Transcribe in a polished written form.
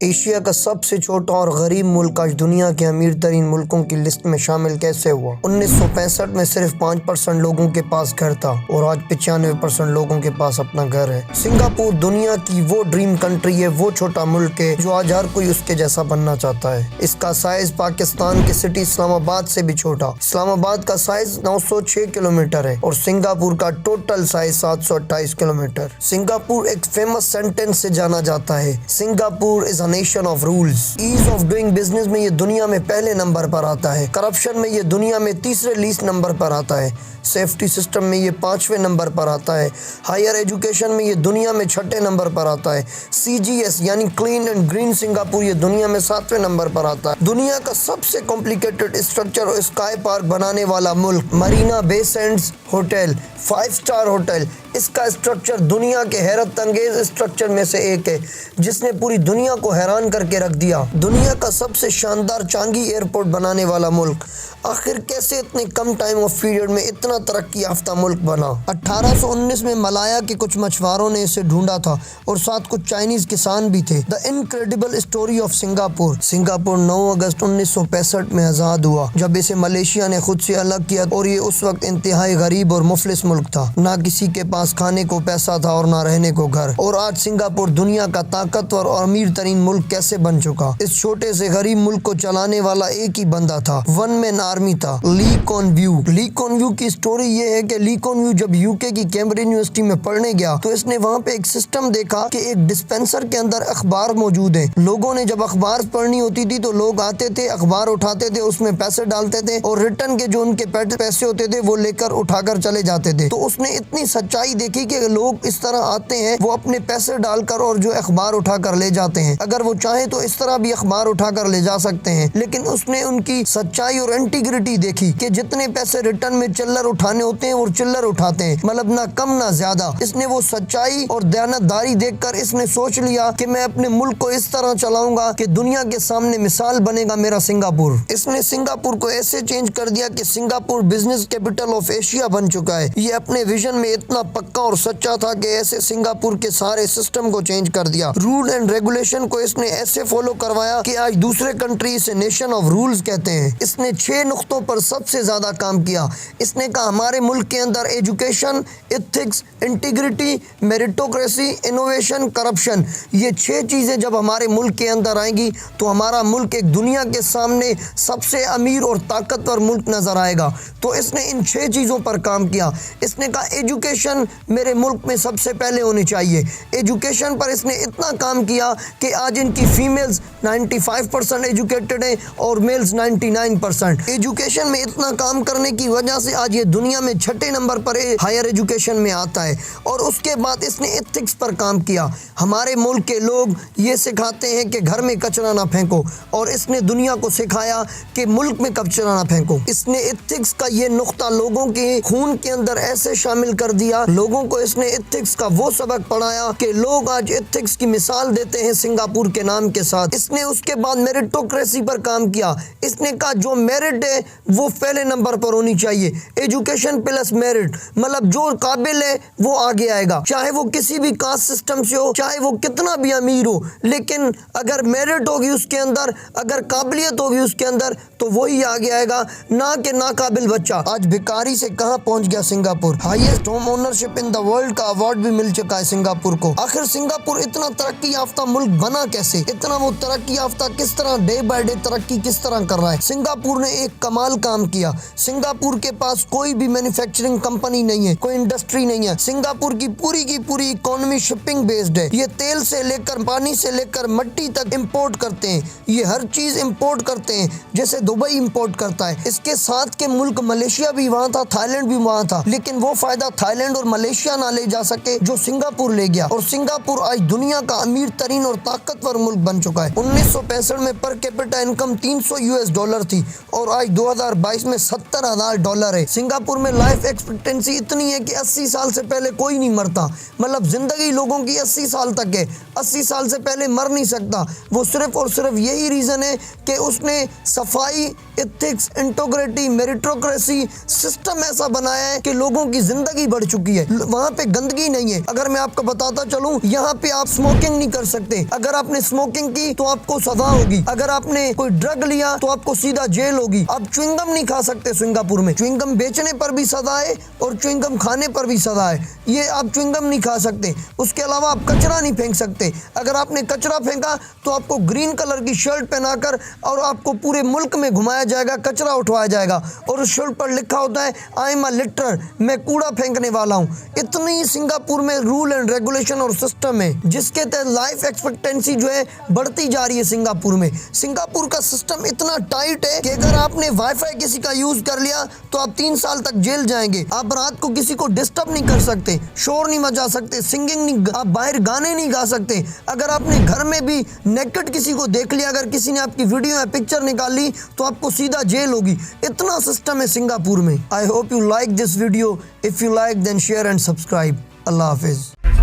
Asia का सबसे छोटा और गरीब मुल्क आज दुनिया के अमीर तरीन मुल्कों की लिस्ट में शामिल कैसे हुआ? 1965 में सिर्फ 5% लोगों के पास घर था और आज 95% लोगों के पास अपना घर है। सिंगापुर दुनिया की वो ड्रीम कंट्री है, वो छोटा मुल्क है जो आज हर कोई उसके जैसा बनना चाहता है। इसका साइज पाकिस्तान के सिटी इस्लामाबाद से भी छोटा। इस्लामाबाद का साइज 906 किलोमीटर है और सिंगापुर का टोटल साइज 728 किलोमीटर। सिंगापुर एक फेमस सेंटेंस से जाना जाता है, Singapore is nation of rules. Ease of doing business में ये दुनिया में पहले नंबर पर आता है। करप्शन में ये दुनिया में तीसरे लीस्ट नंबर पर आता है। सेफ्टी सिस्टम में ये 5वें नंबर पर आता है। हायर एजुकेशन में ये दुनिया में 6ठे नंबर पर आता है। CGS यानी क्लीन एंड ग्रीन सिंगापुर ये दुनिया में 7वें नंबर पर आता है। दुनिया का सबसे कॉम्प्लिकेटेड स्ट्रक्चर और स्काई पार्क बनाने वाला मुल्क, Marina Bay Sands hotel 5 star hotel, इसका स्ट्रक्चर दुनिया के हैरत अंगेज स्ट्रक्चर में से एक है जिसने पूरी दुनिया को हैरान करके रख दिया। दुनिया का सबसे शानदार चांगी एयरपोर्ट बनाने वाला मुल्क आखिर कैसे इतने कम टाइम ऑफ पीरियड में इतना तरक्की याफ्ता मुल्क बना? 1819 में मलाया के कुछ मछुआरों ने इसे ढूंढा था और साथ कुछ चाइनीज किसान भी थे। The incredible story of Singapore. Singapore 9 अगस्त 1965 में आज़ाद हुआ जब इसे मलेशिया ने खुद से अलग किया और ये उस वक्त इंतहाई गरीब और मुफलिस मुल्क था। ना किसी के पास खाने को पैसा था और ना रहने को घर। और आज सिंगापुर दुनिया का ताकतवर और अमीर तरीन मुल्क कैसे बन चुका? इस छोटे से गरीब मुल्क को चलाने वाला एक ही बंदा था, वन मैन आर्मी था, Lee Kuan Yew. Lee Kuan Yew की स्टोरी ये है कि ली कुआन यू जब यूके की कैम्ब्रिज यूनिवर्सिटी में पढ़ने गया तो इसने वहाँ पे एक सिस्टम देखा कि एक डिस्पेंसर के अंदर अखबार मौजूद है। लोगों ने जब अखबार पढ़नी होती थी तो लोग आते थे, अखबार उठाते थे, उसमें पैसे डालते थे और रिटर्न के जो उनके पैसे होते थे वो लेकर उठाकर चले जाते थे। तो उसने इतनी सच्चाई देखी कि लोग इस तरह आते हैं, वो अपने पैसे डालकर और जो अखबार उठाकर ले जाते हैं। अगर वो चाहे तो इस तरह भी अखबार उठाकर ले जा सकते हैं, लेकिन उसने उनकी सच्चाई और इंटीग्रिटी देखी कि जितने पैसे रिटर्न में चिल्लर उठाने होते हैं वो चिल्लर उठाते हैं, मतलब ना कम ना ज्यादा। इसने वो सच्चाई और दयानतदारी देखकर इसने सोच लिया कि मैं अपने मुल्क को इस तरह चलाऊंगा कि दुनिया के सामने मिसाल बनेगा मेरा सिंगापुर। इसने सिंगापुर को ऐसे चेंज कर दिया कि Singapore business capital of Asia बन चुका है। ये अपने विजन में इतना पक्का और सच्चा था कि ऐसे सिंगापुर के सारे सिस्टम को चेंज कर दिया। रूल एंड रेगुलेशन को इसने ऐसे फॉलो करवाया कि आज दूसरे कंट्री इसे नेशन ऑफ रूल्स कहते हैं। इसने 6 नुक्तों पर सबसे ज्यादा काम किया। इसने कहा हमारे मुल्क के अंदर education, ethics, integrity, meritocracy, innovation, corruption, ये 6 चीजें जब हमारे मुल्क के अंदर आएंगी तो हमारा मुल्क एक दुनिया के सामने सबसे अमीर और ताकतवर मुल्क नजर आएगा। तो इसने इन 6 चीजों पर काम किया। इसने कहा एजुकेशन मेरे मुल्क में सबसे पहले होनी चाहिए। एजुकेशन पर इसने इतना काम किया कि आज इनकी फीमेल्स 95% एजुकेटेड है और मेल्स 99%। एजुकेशन में इतना काम करने की वजह से आज ये दुनिया में 6ठे नंबर पर हायर एजुकेशन में आता है। और उसके बाद इसने एथिक्स पर काम किया। हमारे मुल्क के लोग ये सिखाते हैं कि घर में कचरा ना फेंको और इसने दुनिया को सिखाया कि मुल्क में कचरा ना फेंको। इसने एथिक्स का ये नुक्ता लोगों के खून के अंदर ऐसे शामिल कर दिया, लोगों को इसने एथिक्स का वो सबक पढ़ाया कि लोग आज एथिक्स की मिसाल देते हैं सिंगापुर के नाम के साथ। इसने उसके बाद मेरिटोक्रेसी पर काम किया। इसने कहा जो मेरिट है वो पहले नंबर पर होनी चाहिए। एजुकेशन प्लस मेरिट, मतलब जो काबिल है वो आगे आएगा, चाहे वो किसी भी कास्ट सिस्टम से हो, चाहे वो कितना भी अमीर हो, लेकिन अगर मेरिट होगी उसके अंदर, अगर काबिलियत होगी उसके अंदर तो वही आगे आएगा, ना कि नाकाबिल बच्चा। आज भिखारी से कहां पहुंच गया Singapore? Highest home ownership in the world का अवार्ड भी मिल चुका है सिंगापुर को। आखिर सिंगापुर इतना तरक्की याफ्ता मुल्क बना कैसे? इतना वो तरक्की याफ्ता किस तरह डे बाय डे तरक्की किस तरह कर रहा है? सिंगापुर ने एक कमाल काम किया। सिंगापुर के पास कोई भी मैन्युफैक्चरिंग कंपनी नहीं है, कोई इंडस्ट्री नहीं है। सिंगापुर की पूरी इकोनॉमी शिपिंग बेस्ड है। ये तेल से लेकर पानी से लेकर मिट्टी तक इंपोर्ट करते हैं, ये हर चीज इंपोर्ट करते हैं, जैसे दुबई इंपोर्ट करता है। इसके साथ के मुल्क मलेशिया भी वहाँ था, थाईलैंड भी वहाँ था, लेकिन वो फायदा थाईलैंड और मलेशिया ना ले जा सके जो सिंगापुर ले गया। और सिंगापुर आज दुनिया का अमीर तरीन और ताकतवर मुल्क बन चुका है। 1965 में पर कैपिटा इनकम $300 थी और आज 2022 में $70,000 है। सिंगापुर में लाइफ एक्सपेक्टेंसी इतनी है कि 80 साल से पहले कोई नहीं मरता, मतलब जिंदगी लोगों की 80 साल तक है। 80 साल से पहले मर नहीं सकता। वो सिर्फ और सिर्फ यही रीजन है कि उसने सफाई, एथिक्स, इंटीग्रिटी, मेरिटोक्रेसी सिस्टम ऐसा बनाया है कि लोगों की जिंदगी बढ़ चुकी है। वहाँ पे गंदगी नहीं है। अगर मैं आपको बताता चलूँ, यहाँ पे आप स्मोकिंग नहीं कर सकते। अगर आपने स्मोकिंग की तो आपको सजा होगी। अगर आपने कोई ड्रग लिया तो आपको सीधा जेल होगी। आप च्युइंगम नहीं खा सकते सिंगापुर में। च्युइंगम बेचने पर भी सजा है और च्युइंगम खाने पर भी सजा है। ये आप च्युइंगम नहीं खा सकते। उसके अलावा आप कचरा नहीं फेंक सकते। अगर आपने कचरा फेंका तो आपको ग्रीन कलर की शर्ट पहनाकर और आपको पूरे मुल्क में घुमाया जाएगा, कचरा उठवाया जाएगा और उस शर्ट पर लिखा होता है आई एम अ लिटर, मैं कूड़ा फेंकने वाला हूँ। इतनी सिंगापुर में रूल एंड रेगुलेशन और सिस्टम है जिसके तहत लाइफ एक्सपेक्टेंसी जो है बढ़ती जा रही है सिंगापुर में। सिंगापुर का सिस्टम इतना टाइट है कि अगर आपने वाईफाई किसी का यूज कर लिया तो आप 3 साल तक जेल जाएंगे। आप रात को किसी को डिस्टर्ब नहीं कर सकते, शोर नहीं मचा सकते, सिंगिंग नहीं, आप बाहर गाने नहीं गा सकते। अगर आपने घर में भी नेकेड किसी को देख लिया, अगर किसी ने आपकी वीडियो या पिक्चर निकाल ली तो आपको सीधा जेल होगी। इतना सिस्टम है सिंगापुर में। I hope you like this video. If you like then share and subscribe. अल्लाह हाफिज।